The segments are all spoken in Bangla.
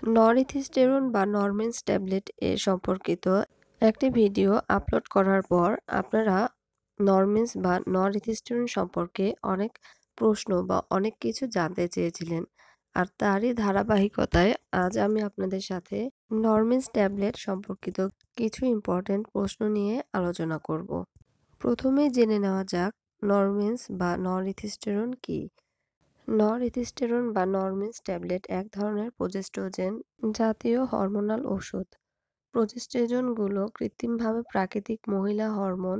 নরথিস্টেরন বা নরমেন্স ট্যাবলেট এর সম্পর্কিত একটি ভিডিও আপলোড করার পর আপনারা নরমেন্স বা নরথিস্টেরন সম্পর্কে অনেক প্রশ্ন বা অনেক কিছু জানতে চেয়েছিলেন। আর তারই ধারাবাহিকতায় আজ আমি আপনাদের সাথে নরমেন্স ট্যাবলেট সম্পর্কিত কিছু ইম্পর্টেন্ট প্রশ্ন নিয়ে আলোচনা করব। প্রথমেই জেনে নেওয়া যাক নরমেন্স বা নরথিস্টেরন কী? নরথিস্টেরন বা নরমেন্স ট্যাবলেট এক ধরনের প্রোজেস্টেরন জাতীয় হরমোনাল ওষুধ। প্রোজেস্টেরনগুলো কৃত্রিমভাবে প্রাকৃতিক মহিলা হরমোন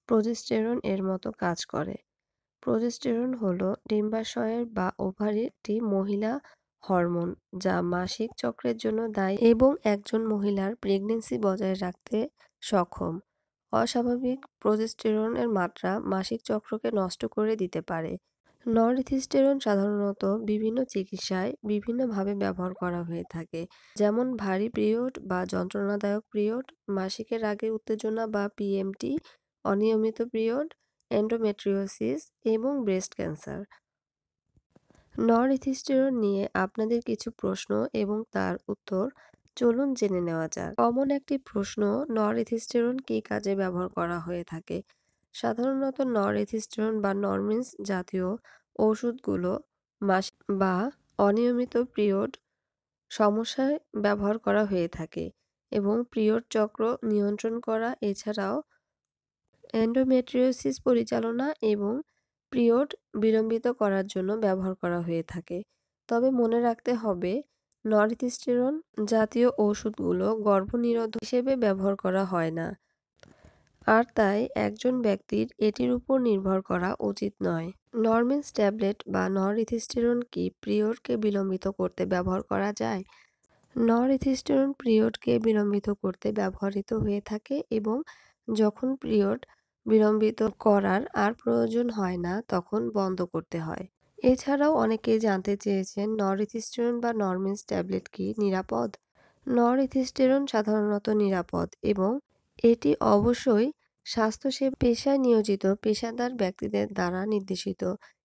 প্রোজেস্টেরন এর মতো কাজ করে। প্রোজেস্টেরন হলো ডিম্বাশয়ের বা ওভারির একটি মহিলা হরমোন যা মাসিক চক্রের জন্য দায়ী এবং একজন মহিলার প্রেগন্যান্সি বজায় রাখতে সক্ষম। অস্বাভাবিক প্রোজেস্টেরনের মাত্রা মাসিক চক্রকে নষ্ট করে দিতে পারে। নরথিস্টেরন সাধারণত বিভিন্ন চিকিৎসায় বিভিন্নভাবে ব্যবহার করা হয়ে থাকে, যেমন ভারী পিরিয়ড বা যন্ত্রণাদায়ক পিরিয়ড, মাসিকের আগে উত্তেজনা বা পিএমটি, অনিয়মিত পিরিয়ড, এন্ডোমেট্রিওসিস এবং ব্রেস্ট ক্যান্সার। নরথিস্টেরন নিয়ে আপনাদের কিছু প্রশ্ন এবং তার উত্তর চলুন জেনে নেওয়া যাক। কমন একটি প্রশ্ন, নরথিস্টেরন কী কাজে ব্যবহার করা হয়ে থাকে? সাধারণত নরথিস্টেরন বা নরমেন্স জাতীয় ওষুধগুলো মাসিক বা অনিয়মিত পিরিয়ড সমস্যায় ব্যবহার করা হয়ে থাকে এবং পিরিয়ড চক্র নিয়ন্ত্রণ করা, এছাড়াও এন্ডোমেট্রিওসিস পরিচালনা এবং পিরিয়ড বিলম্বিত করার জন্য ব্যবহার করা হয়ে থাকে। তবে মনে রাখতে হবে, নরথিস্টেরন জাতীয় ওষুধগুলো গর্ভনিরোধক হিসেবে ব্যবহার করা হয় না, আর তাই একজন ব্যক্তির এটির উপর নির্ভর করা উচিত নয়। নরমেন্স ট্যাবলেট বা নরথিস্টেরন কি পিরিয়ডকে বিলম্বিত করতে ব্যবহার করা যায়? নরথিস্টেরন পিরিয়ডকে বিলম্বিত করতে ব্যবহৃত হয়ে থাকে এবং যখন পিরিয়ড বিলম্বিত করার আর প্রয়োজন হয় না তখন বন্ধ করতে হয়। এছাড়াও অনেকেই জানতে চেয়েছেন নরথিস্টেরন বা নরমেন্স ট্যাবলেট কি নিরাপদ? নরথিস্টেরন সাধারণত নিরাপদ এবং এটি অবশ্যই স্বাস্থ্যসেবা পেশায় নিয়োজিত পেশাদার ব্যক্তিদের দ্বারা নির্দেশিত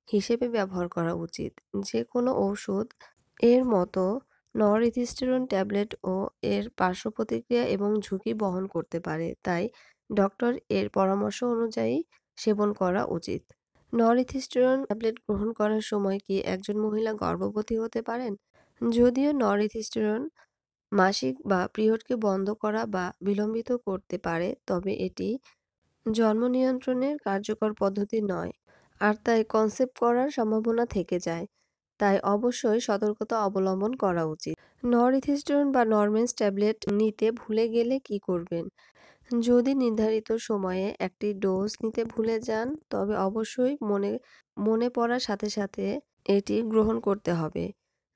হিসেবে ব্যবহার করা উচিত। যে কোনো ওষুধ এর মতো নরথিস্টেরন ট্যাবলেটও এর পার্শ্ব প্রতিক্রিয়া এবং ঝুঁকি বহন করতে পারে, তাই ডক্টর এর পরামর্শ অনুযায়ী সেবন করা উচিত। নরথিস্টেরন ট্যাবলেট গ্রহণ করার সময় কি একজন মহিলা গর্ভবতী হতে পারেন? যদিও নরথিস্টেরন মাসিক বা পিরিয়ডকে বন্ধ করা বা বিলম্বিত করতে পারে, তবে এটি জন্ম নিয়ন্ত্রণের কার্যকর পদ্ধতি নয়, আর তাই কনসেপ্ট করার সম্ভাবনা থেকে যায়। তাই অবশ্যই সতর্কতা অবলম্বন করা উচিত। নরথিস্টেরন বা নরমেন্স ট্যাবলেট নিতে ভুলে গেলে কি করবেন? যদি নির্ধারিত সময়ে একটি ডোজ নিতে ভুলে যান, তবে অবশ্যই মনে পড়ার সাথে সাথে এটি গ্রহণ করতে হবে।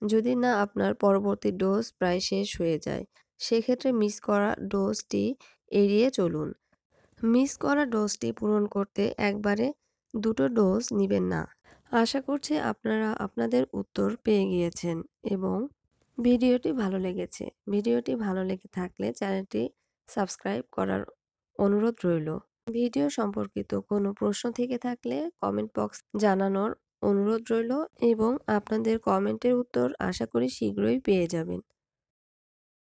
যদি না আপনার পরবর্তী ডোজ প্রায় শেষ হয়ে যায়, সেক্ষেত্রে মিস করা ডোজটি এড়িয়ে চলুন। মিস করা ডোজটি পূরণ করতে একবারে দুটো ডোজ নেবেন না। আশা করছি আপনারা আপনাদের উত্তর পেয়ে গিয়েছেন এবং ভিডিওটি ভালো লেগেছে। ভিডিওটি ভালো লেগে থাকলে চ্যানেলটি সাবস্ক্রাইব করার অনুরোধ রইল। ভিডিও সম্পর্কিত কোনো প্রশ্ন থেকে থাকলে কমেন্ট বক্স জানানোর অনুরোধ রইল এবং আপনাদের কমেন্টের উত্তর আশা করি শীঘ্রই পেয়ে যাবেন।